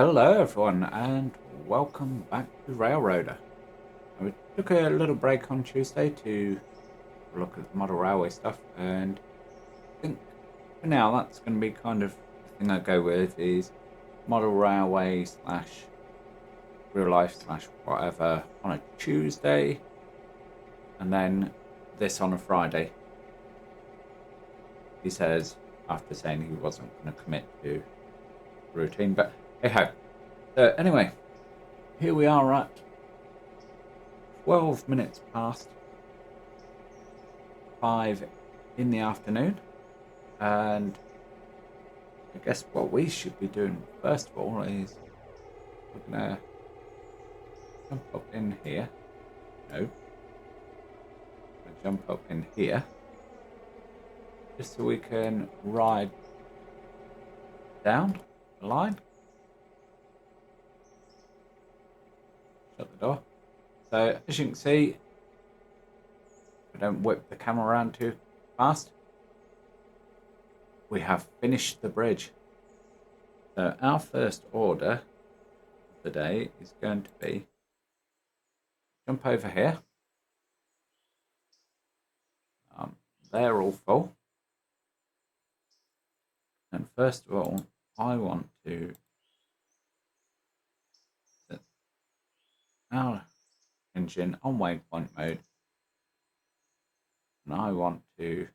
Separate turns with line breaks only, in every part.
Hello everyone and welcome back to Railroader. We took a little break on Tuesday to look at the model railway stuff, and I think for now that's going to be kind of the thing I go with is model railway slash real life slash whatever on a Tuesday, and then this on a Friday. He says after saying he wasn't going to commit to routine, but hey ho. So anyway, here we are at 12 minutes past 5 in the afternoon, and I guess what we should be doing first of all is we're gonna jump up in here. No, jump up in here just so we can ride down the line. Shut the door. So as you can see, I don't whip the camera around too fast. We have finished the bridge. So our first order of the day is going to be jump over here. They're all full. And first of all, I want to set our engine on waypoint mode. And I want to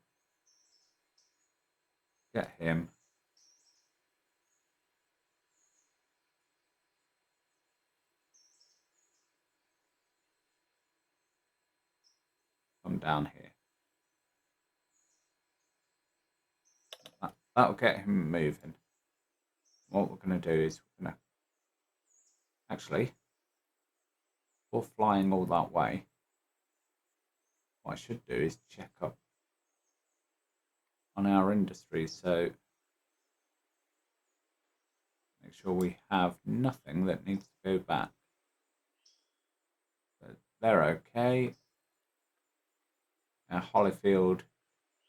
get him come down here. That'll get him moving. What we're going to do is we're going to actually, before flying all that way, what I should do is check up on our industry. So make sure we have nothing that needs to go back. So they're okay. Our Holyfield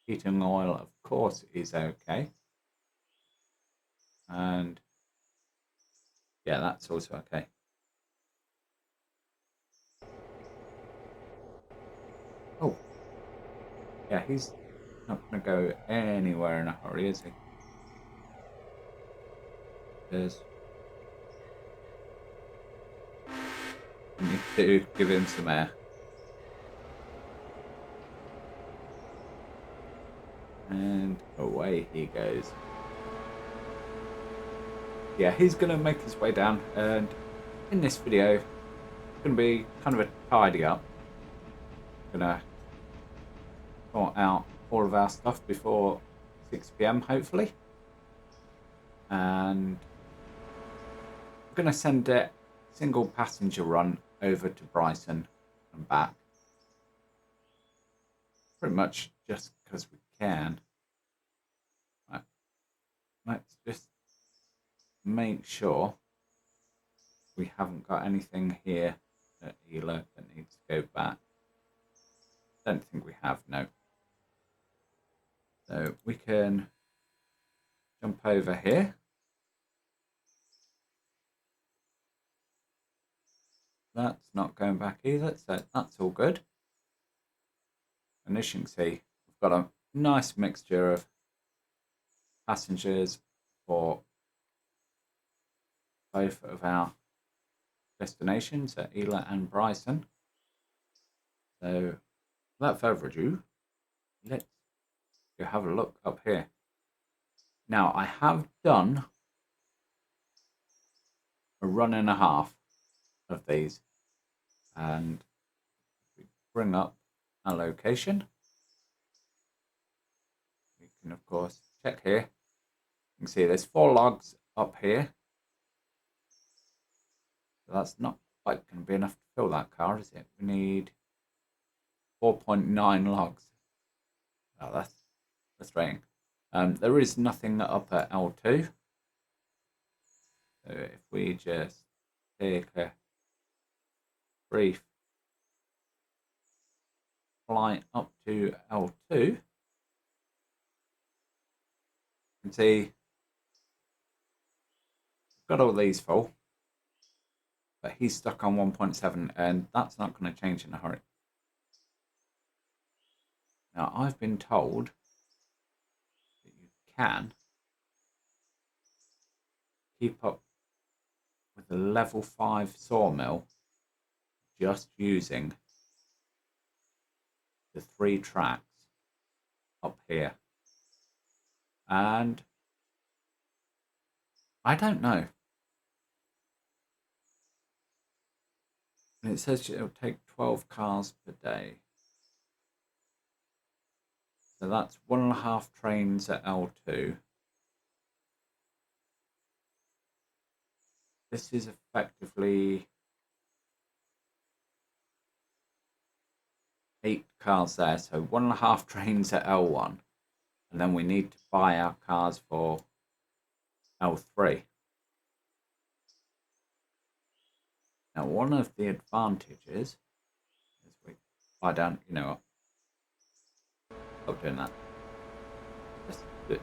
heating oil, of course, is okay. And yeah, that's also okay. Oh, yeah, he's not going to go anywhere in a hurry, is he? There's we need to give him some air. And away he goes. Yeah, he's going to make his way down, and in this video, it's going to be kind of a tidy up. Going to sort out all of our stuff before 6 PM, hopefully. And I'm going to send a single passenger run over to Brighton and back. Pretty much just because we can. Right. Let's just make sure we haven't got anything here at Ela that needs to go back. Don't think we have, no. So we can jump over here. That's not going back either, so that's all good. And as you can see, we've got a nice mixture of passengers for both of our destinations at Ela and Brighton. So without further ado, let's go have a look up here. Now I have done a run and a half of these, and we bring up our location. We can of course check here. You can see there's 4 logs up here. So that's not quite going to be enough to fill that car, is it? We need 4.9 logs. Oh, that's frustrating. There is nothing up at L2. So if we just take a brief flight up to L2, you can see got all these full, but he's stuck on 1.7, and that's not going to change in a hurry. Now, I've been told that you can keep up with the level 5 sawmill just using the 3 tracks up here. And I don't know. And it says it'll take 12 cars per day. So that's 1.5 trains at L2. This is effectively 8 cars there, so 1.5 trains at L1. And then we need to buy our cars for L3. Now, one of the advantages is I don't, you know what? Stop doing that. Let's take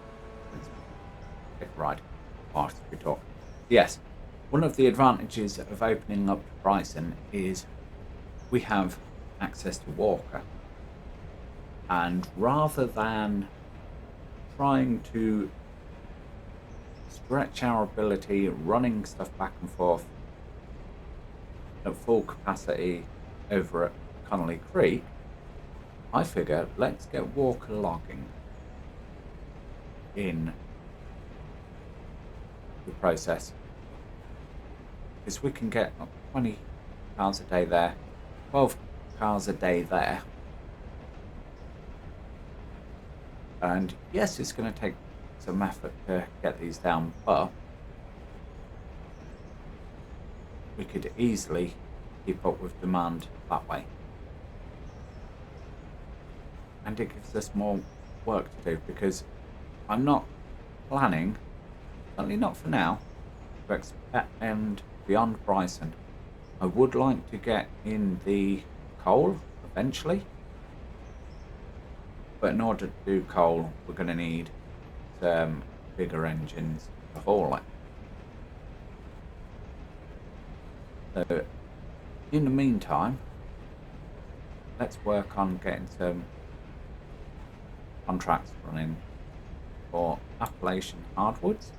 a ride whilst we talk. Yes, one of the advantages of opening up to Bryson is we have access to Walker. And rather than trying to stretch our ability running stuff back and forth at full capacity over at Connolly Creek, I figure let's get Walker logging in the process, because we can get 20 cars a day there, 12 cars a day there, and yes, it's going to take some effort to get these down, but we could easily keep up with demand that way. And it gives us more work to do, because I'm not planning, certainly not for now, to expand beyond Bryson. I would like to get in the coal eventually, but in order to do coal, we're going to need some bigger engines to haul it. So, in the meantime, let's work on getting some contracts running for Appalachian hardwoods.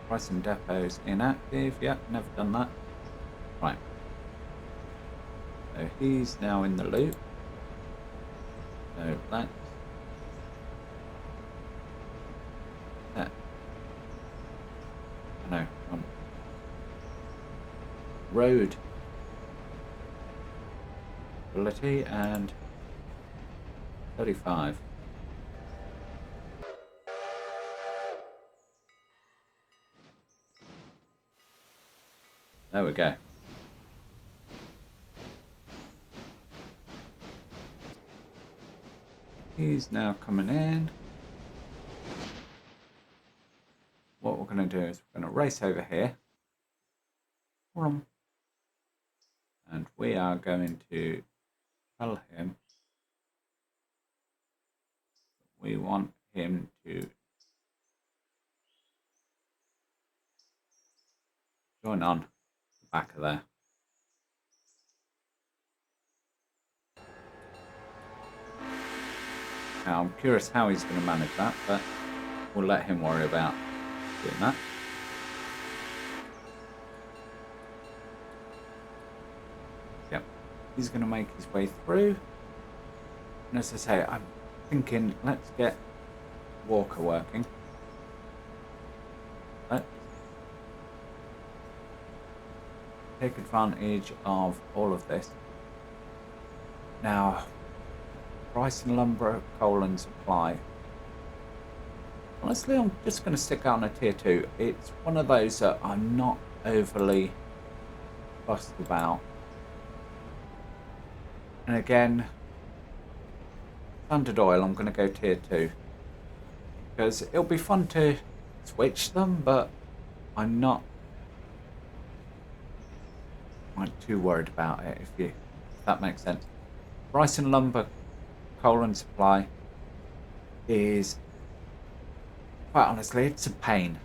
Bryson Depot's inactive. Yep, never done that. Right. So he's now in the loop. So let's road ability and 35. There we go. He's now coming in. What we're going to do is we're going to race over here. And we are going to tell him we want him to join on the back of there. Now, I'm curious how he's going to manage that, but we'll let him worry about doing that. Yep, he's going to make his way through. And as I say, I'm thinking let's get Walker working. Let's take advantage of all of this. Now, Bryson Lumber, coal and supply. Honestly, I'm just going to stick out on a tier 2. It's one of those that I'm not overly fussed about. And again, Standard Oil, I'm going to go tier 2. Because it'll be fun to switch them, but I'm not too worried about it, if that makes sense. Bryson Lumber, coal and supply is quite honestly, it's a pain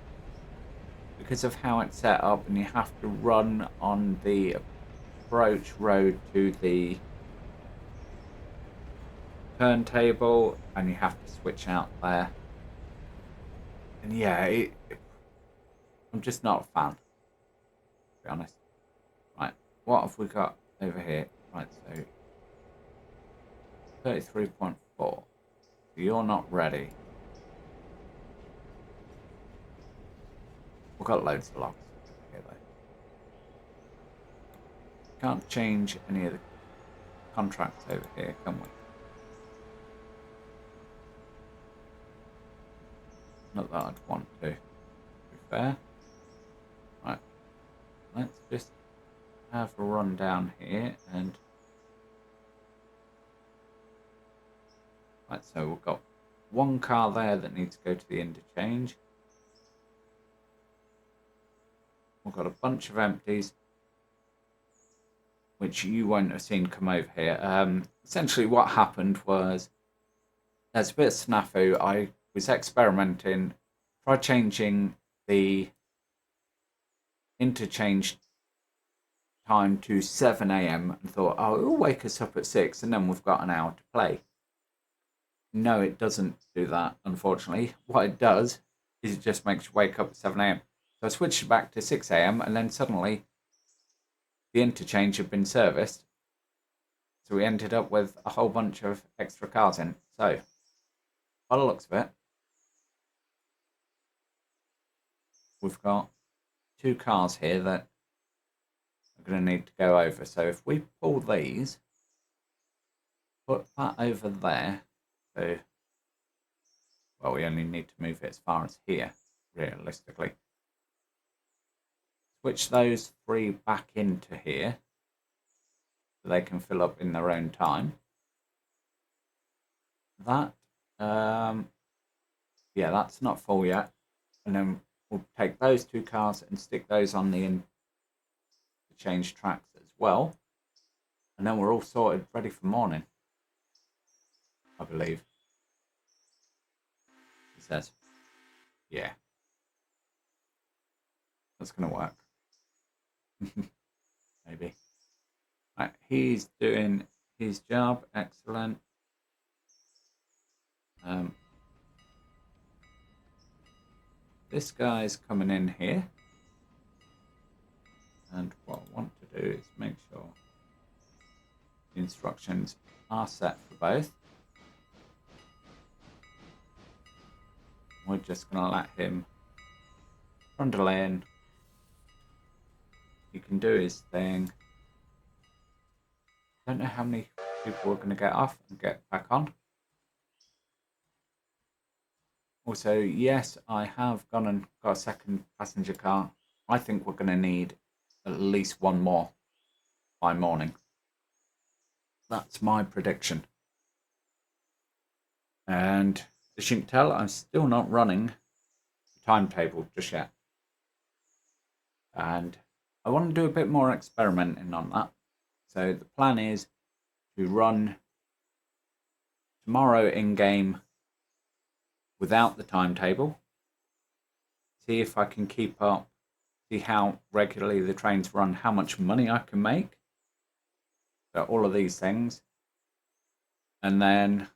because of how it's set up, and you have to run on the approach road to the turntable, and you have to switch out there. And yeah, I'm just not a fan, to be honest. Right, what have we got over here? Right, so 33.4. So you're not ready. We've got loads of locks over here, though. Can't change any of the contracts over here, can we? Not that I'd want to be fair. Right, let's just have a run down here and... Right, so we've got one car there that needs to go to the interchange. We've got a bunch of empties, which you won't have seen come over here. Essentially what happened was, there's a bit of snafu. I was experimenting, tried changing the interchange time to 7 a.m. and thought, oh, it'll wake us up at 6 and then we've got an hour to play. No, it doesn't do that, unfortunately. What it does is it just makes you wake up at 7 a.m. So I switched it back to 6 a.m. and then suddenly the interchange had been serviced. So we ended up with a whole bunch of extra cars in. So, by the looks of it, we've got 2 cars here that are going to need to go over. So if we pull these, put that over there. So, well, we only need to move it as far as here, realistically. Switch those 3 back into here so they can fill up in their own time. That, yeah, that's not full yet. And then we'll take those 2 cars and stick those on the interchange tracks as well. And then we're all sorted, ready for morning, I believe. He says, yeah, that's going to work. Maybe. Right, he's doing his job. Excellent. This guy's coming in here. And what I want to do is make sure the instructions are set for both. We're just going to let him trundle in. He can do his thing. Don't know how many people are going to get off and get back on. Also, yes, I have gone and got a second passenger car. I think we're going to need at least one more by morning. That's my prediction. And as you can tell, I'm still not running the timetable just yet. And I want to do a bit more experimenting on that. So the plan is to run tomorrow in-game without the timetable. See if I can keep up. See how regularly the trains run, how much money I can make. So all of these things. And then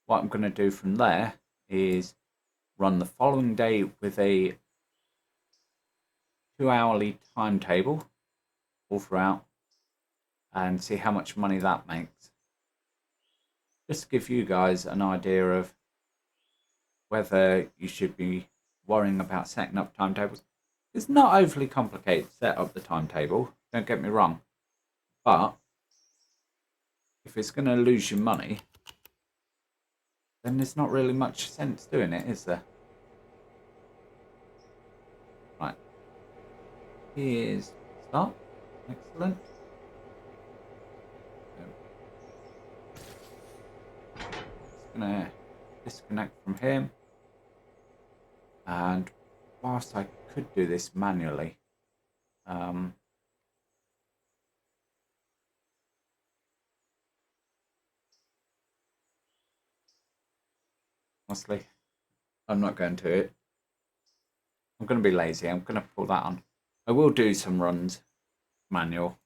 what I'm going to do from there is run the following day with a 2-hourly timetable all throughout and see how much money that makes. Just to give you guys an idea of whether you should be worrying about setting up timetables. It's not overly complicated to set up the timetable, don't get me wrong. But if it's going to lose your money, then there's not really much sense doing it, is there? Right. Here's start. Excellent. Just going to disconnect from him. And whilst I could do this manually, Honestly, I'm not going to it. I'm going to be lazy. I'm going to pull that on. I will do some runs manual.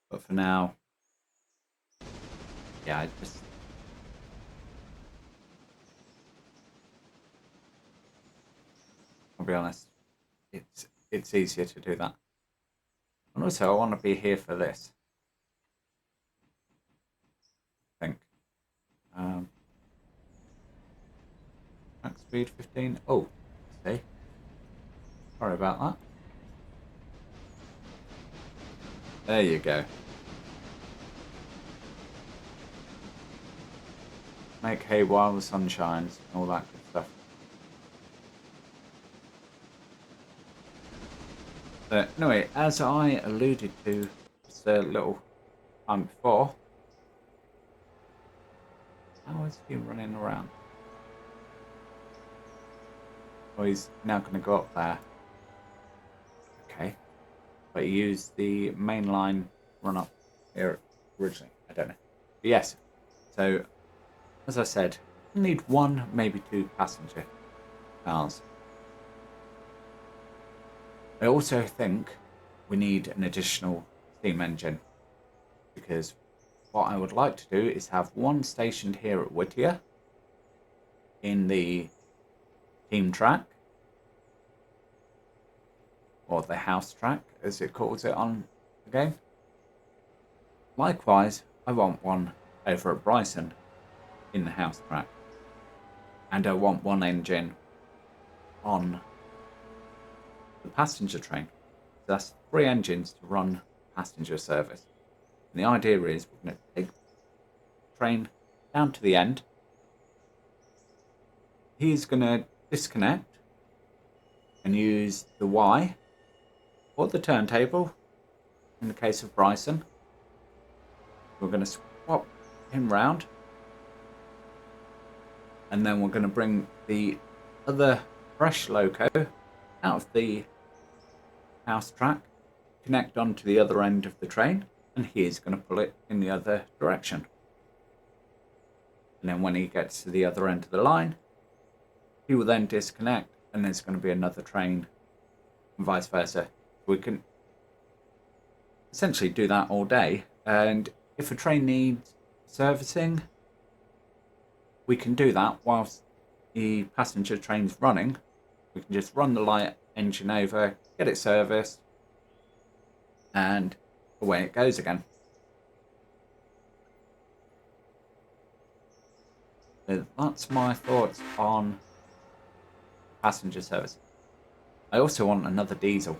But for now, yeah, I'll be honest, it's easier to do that. And also, I want to be here for this. I think. Um, Max speed 15. Oh, see. Sorry about that. There you go. Make hay while the sun shines, and all that good stuff. But anyway, as I alluded to just a little time before, how is he running around? Oh, he's now going to go up there. Okay. But he used the main line run up here originally. I don't know. But yes. So, as I said, we need one, maybe two passenger cars. I also think we need an additional steam engine, because what I would like to do is have one stationed here at Whittier in the team track, or the house track as it calls it on the game. Likewise, I want one over at Bryson in the house track, and I want one engine on the passenger train. So that's 3 engines to run passenger service. And the idea is we're going to take the train down to the end. He's going to disconnect and use the Y or the turntable in the case of Bryson. We're going to swap him round, and then we're going to bring the other fresh loco out of the house track, connect onto the other end of the train, and he's going to pull it in the other direction. And then when he gets to the other end of the line, he will then disconnect, and there's going to be another train, and vice versa. We can essentially do that all day, and if a train needs servicing, we can do that whilst the passenger train's running. We can just run the light engine over, get it serviced, and away it goes again. So that's my thoughts on passenger service. I also want another diesel.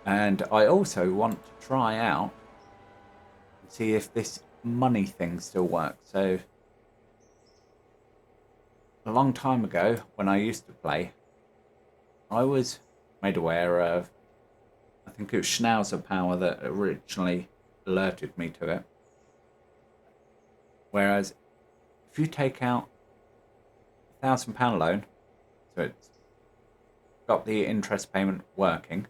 And I also want to try out and see if this money thing still works. So a long time ago, when I used to play, I was made aware of, I think it was Schnauzer power that originally alerted me to it. Whereas if you take out £1,000 loan, so it's got the interest payment working,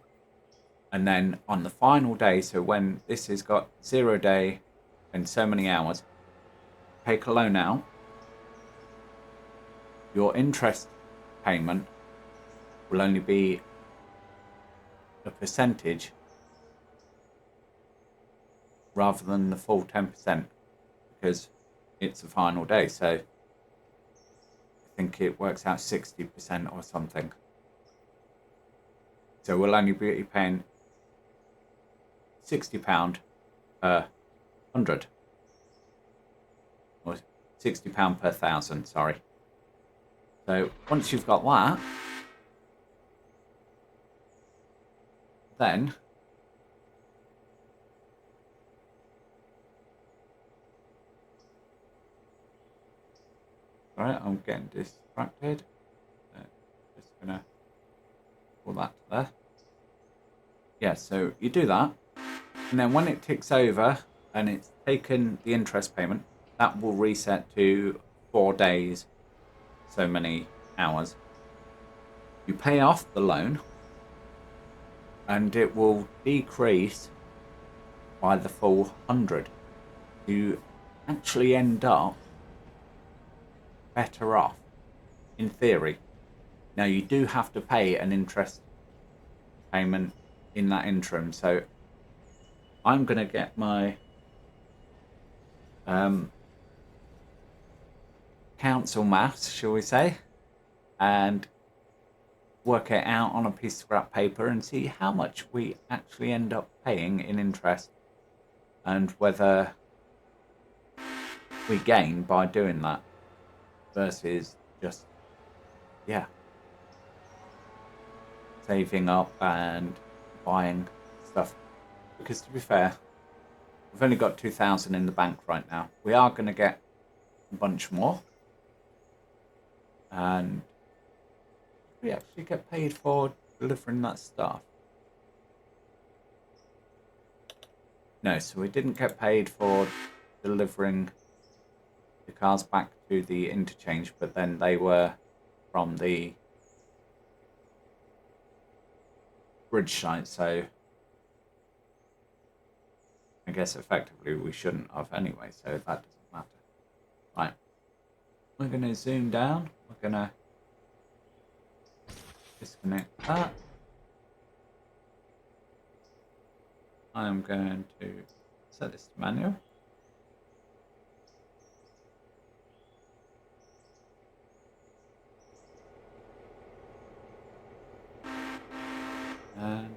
and then on the final day, so when this has got 0 day and so many hours, take a loan out, your interest payment will only be a percentage rather than the full 10%, because it's the final day. So I think it works out 60% or something. So we'll only be paying £60 per 100, or £60 per 1,000, sorry. So once you've got that, then alright, I'm getting distracted. Just gonna pull that to there. Yeah, so you do that, and then when it ticks over and it's taken the interest payment, that will reset to 4 days, so many hours. You pay off the loan, and it will decrease by the full 100. You actually end up better off, in theory. Now, you do have to pay an interest payment in that interim, so I'm going to get my council maths, shall we say, and work it out on a piece of scrap paper and see how much we actually end up paying in interest and whether we gain by doing that versus just, yeah, saving up and buying stuff. Because to be fair, we've only got 2,000 in the bank right now. We are going to get a bunch more. And we actually get paid for delivering that stuff. No, so we didn't get paid for delivering the cars back to the interchange, but then they were from the bridge site, so I guess effectively we shouldn't have anyway, so that doesn't matter. Right, we're going to zoom down, we're going to disconnect that. I'm going to set this to manual. And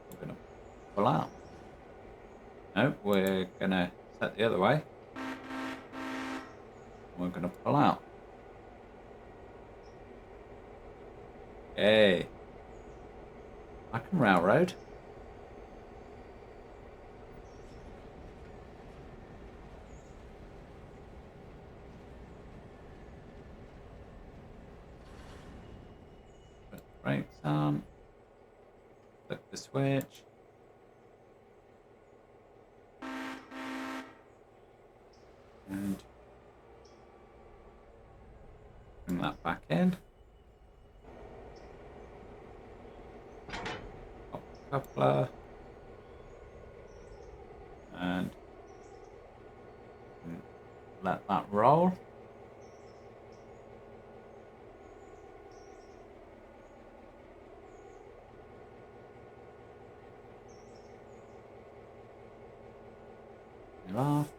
we're going to pull out. No, we're going to set the other way. We're going to pull out. Hey, I can railroad. Put the brakes on. Flip the switch. And bring that back in. Pop the coupler. And let that roll. Off.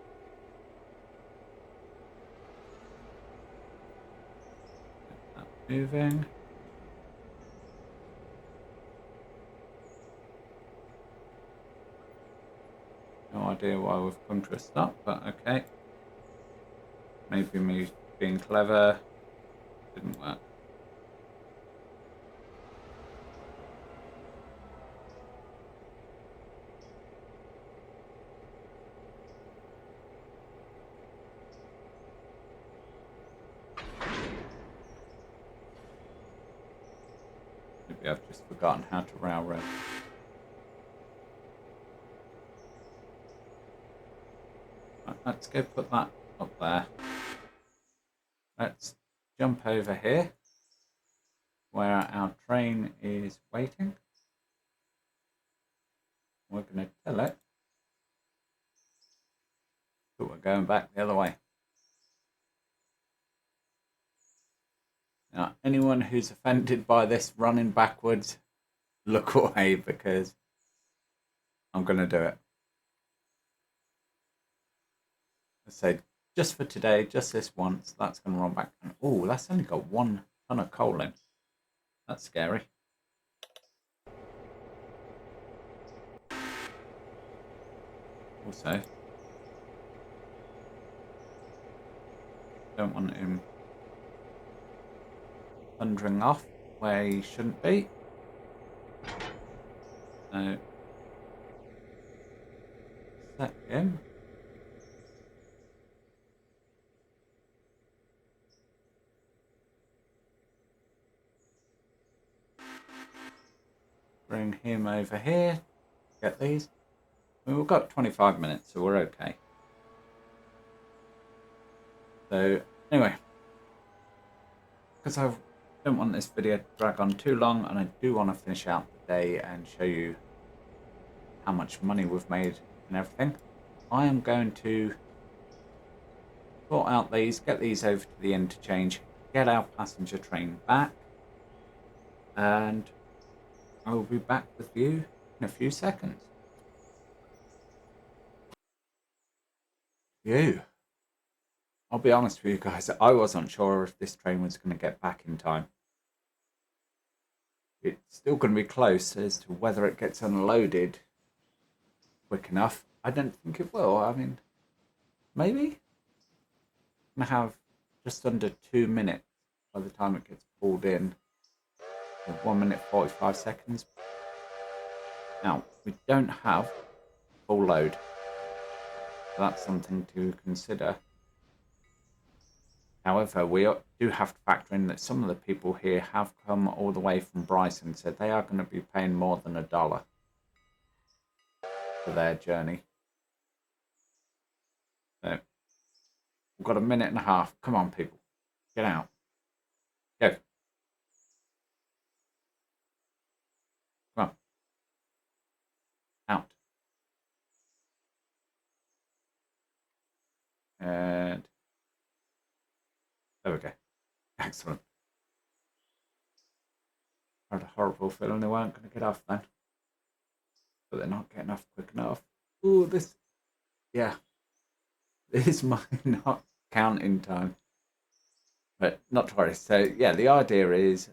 Get that moving. No idea why we've come to a stop, but okay. Maybe me being clever didn't work. Maybe I've just forgotten how to railroad. Right, let's go put that up there. Let's jump over here where our train is waiting. We're going to tell it that we're going back the other way. Now, anyone who's offended by this running backwards, look away because I'm going to do it. I said, just for today, just this once, that's going to run back. And oh, that's only got 1 ton of coal in. That's scary. Also, don't want him thundering off where he shouldn't be. So, set him. Bring him over here. Get these. We've got 25 minutes, so we're okay. So, anyway, because I don't want this video to drag on too long, and I do want to finish out the day and show you how much money we've made and everything, I am going to sort out these, get these over to the interchange, get our passenger train back, and I will be back with you in a few seconds. I'll be honest with you guys, I wasn't sure if this train was going to get back in time. It's still going to be close as to whether it gets unloaded quick enough. I don't think it will. I mean, maybe? I'm going to have just under 2 minutes by the time it gets pulled in. 1 minute 45 seconds. Now, we don't have full load. So that's something to consider. However, we do have to factor in that some of the people here have come all the way from Bryson, so they are going to be paying more than $1 for their journey. So, we've got 1.5 minutes. Come on, people. Get out. Go. Come on. Out. And there we go. Excellent. I had a horrible feeling they weren't going to get off then. But they're not getting off quick enough. Ooh, this... Yeah. This is my not counting time. But not to worry. So, yeah, the idea is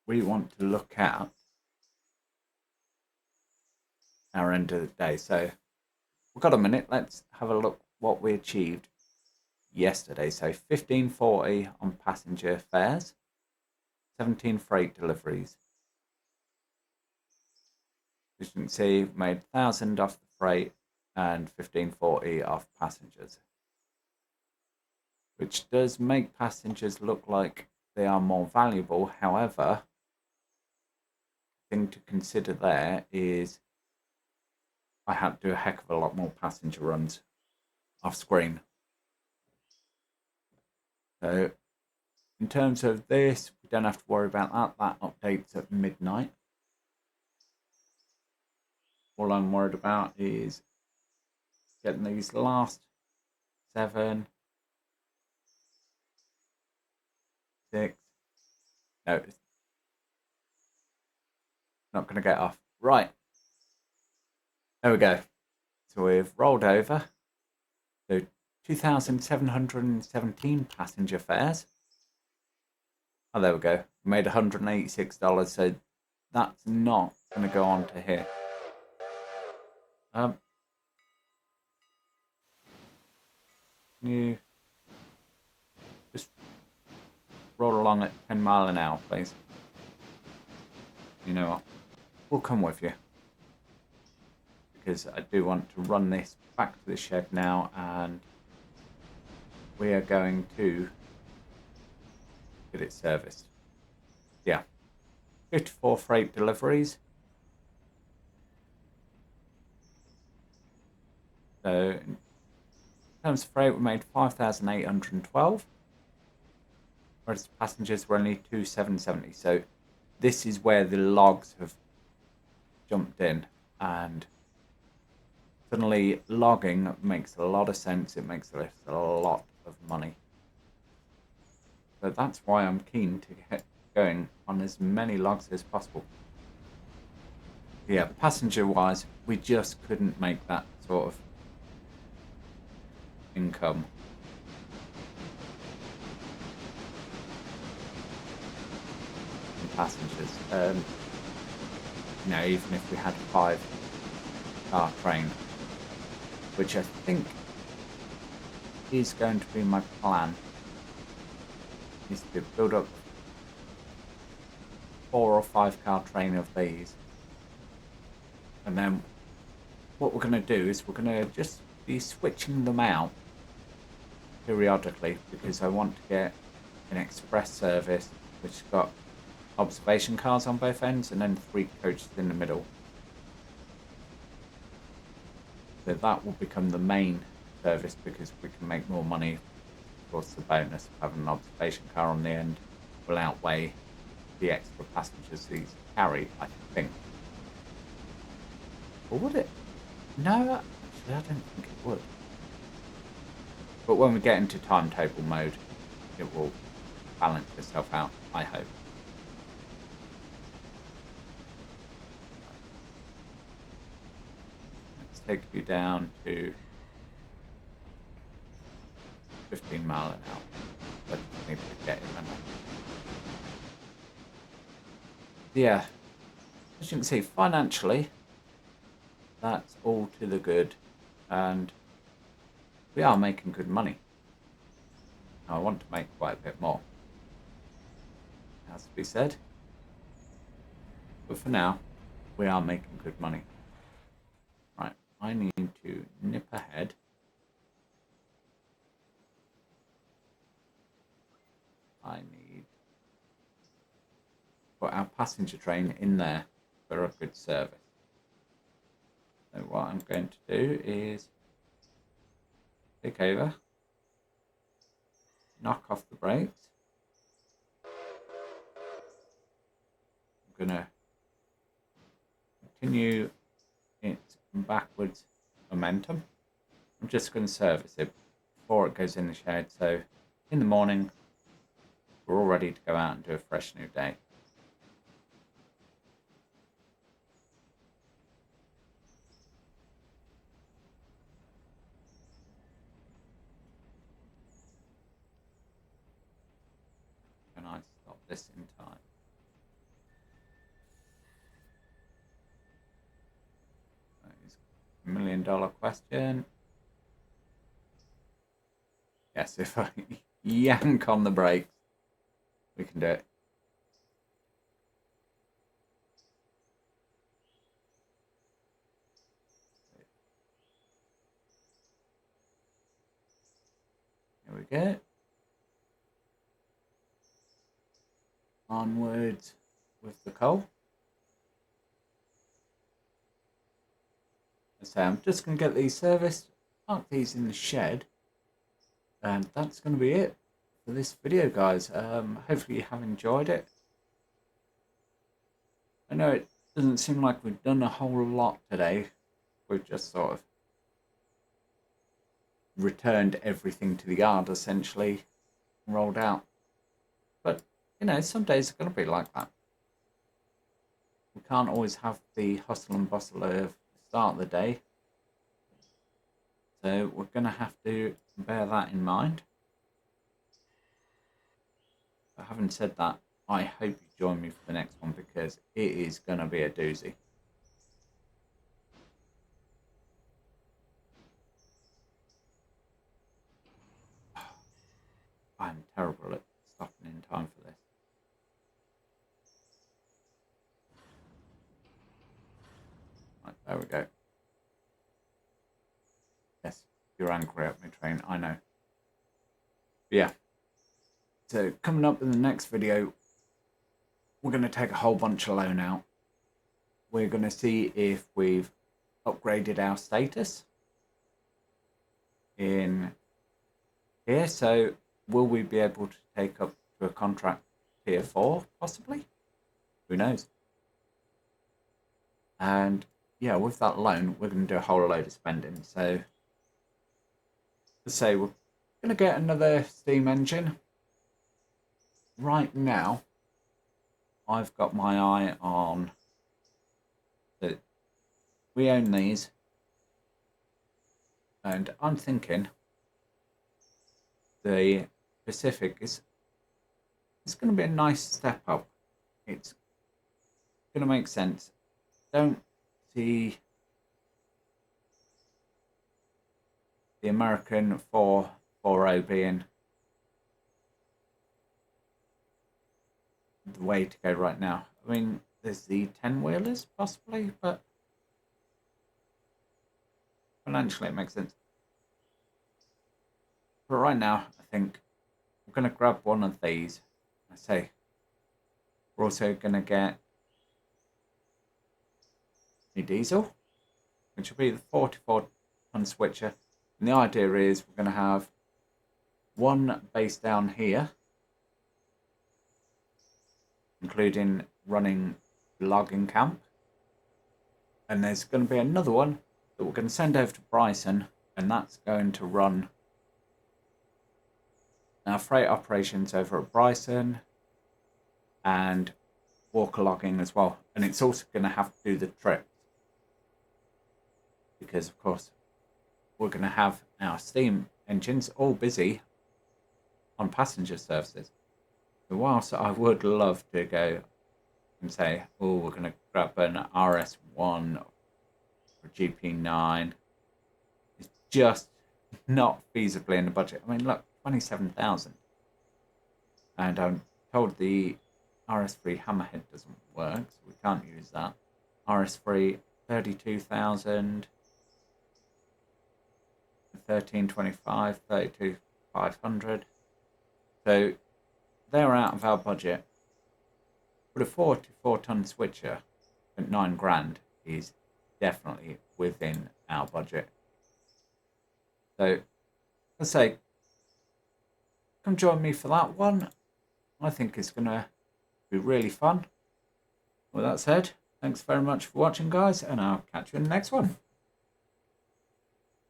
we want to look at our end of the day. So, we've got a minute. Let's have a look what we achieved yesterday. So, 15.40 on passenger fares, 17 freight deliveries. As you can see, we made 1,000 off the freight and 15.40 off passengers, which does make passengers look like they are more valuable. However, the thing to consider there is I had to do a heck of a lot more passenger runs off screen. So in terms of this, we don't have to worry about that. That updates at midnight. All I'm worried about is getting these last 7, 6. No, it's not going to get off. Right. There we go. So we've rolled over. So 2,717 passenger fares. Oh, there we go. We made $186. So that's not going to go on to here. You just roll along at 10 miles an hour, please. You know what? We'll come with you. Because I do want to run this back to the shed now, and we are going to get it serviced. Yeah. 54 freight deliveries. So in terms of freight, we made 5,812. Whereas passengers were only 2,770. So this is where the logs have jumped in, and suddenly logging makes a lot of sense. It makes us a lot of money. So that's why I'm keen to get going on as many logs as possible. Yeah, passenger wise, we just couldn't make that sort of income. In passengers. You know, even if we had a 5-car train, which I think is going to be my plan, is to build up 4 or 5-car train of these, and then what we're going to do is we're going to just be switching them out periodically, because I want to get an express service which has got observation cars on both ends and then 3 coaches in the middle. So that will become the main service, because we can make more money. Of course, the bonus of having an observation car on the end will outweigh the extra passengers these carry, I think. Or would it? No, actually, I don't think it would. But when we get into timetable mode, it will balance itself out, I hope. Let's take you down to 15 mile an hour. But I need to get it, yeah, as you can see, financially, that's all to the good, and we are making good money. Now, I want to make quite a bit more, it has to be said, but for now, we are making good money. Right, I need to nip ahead. I need to put our passenger train in there for a good service. So what I'm going to do is take over, knock off the brakes. I'm going to continue its backwards momentum. I'm just going to service it before it goes in the shed, so in the morning we're all ready to go out and do a fresh new day. Can I stop this in time? That is $1 million question. Yes, if I yank on the brakes, we can do it. Here we go. Onwards with the coal. So I'm just going to get these serviced, park these in the shed, and that's going to be it for this video, guys. Hopefully you have enjoyed it. I know it doesn't seem like we've done a whole lot today. We've just sort of returned everything to the yard, essentially, and rolled out. But, you know, some days are going to be like that. We can't always have the hustle and bustle of the start of the day. So we're going to have to bear that in mind. But having said that, I hope you join me for the next one, because it is going to be a doozy. I'm terrible at stopping in time for this. Right, there we go. Yes, you're angry at me, train, I know. But yeah. So coming up in the next video, we're going to take a whole bunch of loan out. We're going to see if we've upgraded our status in here. So will we be able to take up to a contract tier 4, possibly? Who knows? And yeah, with that loan, we're going to do a whole load of spending. So let's say we're going to get another steam engine. Right now, I've got my eye on that. We own these, and I'm thinking the Pacific is going to be a nice step up. It's going to make sense. Don't see the American 440 being the way to go right now. I mean, there's the 10-wheelers possibly, but financially it makes sense. But right now, I think we're going to grab one of these. I say we're also going to get a diesel, which will be the 44-ton switcher. And the idea is we're going to have one base down here, including running logging camp. And there's going to be another one that we're going to send over to Bryson, and that's going to run our freight operations over at Bryson and walker logging as well. And it's also going to have to do the trips because, of course, we're going to have our steam engines all busy on passenger services. So whilst I would love to go and say, oh, we're going to grab an RS1 or GP9, it's just not feasibly in the budget. I mean, look, 27,000. And I'm told the RS3 Hammerhead doesn't work, so we can't use that. RS3, 32,000. 1325, 32,500. So they're out of our budget. But a 44-ton switcher at 9 grand is definitely within our budget. So let's say, come join me for that one. I think it's going to be really fun. With that said, thanks very much for watching, guys, and I'll catch you in the next one.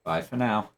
Bye for now.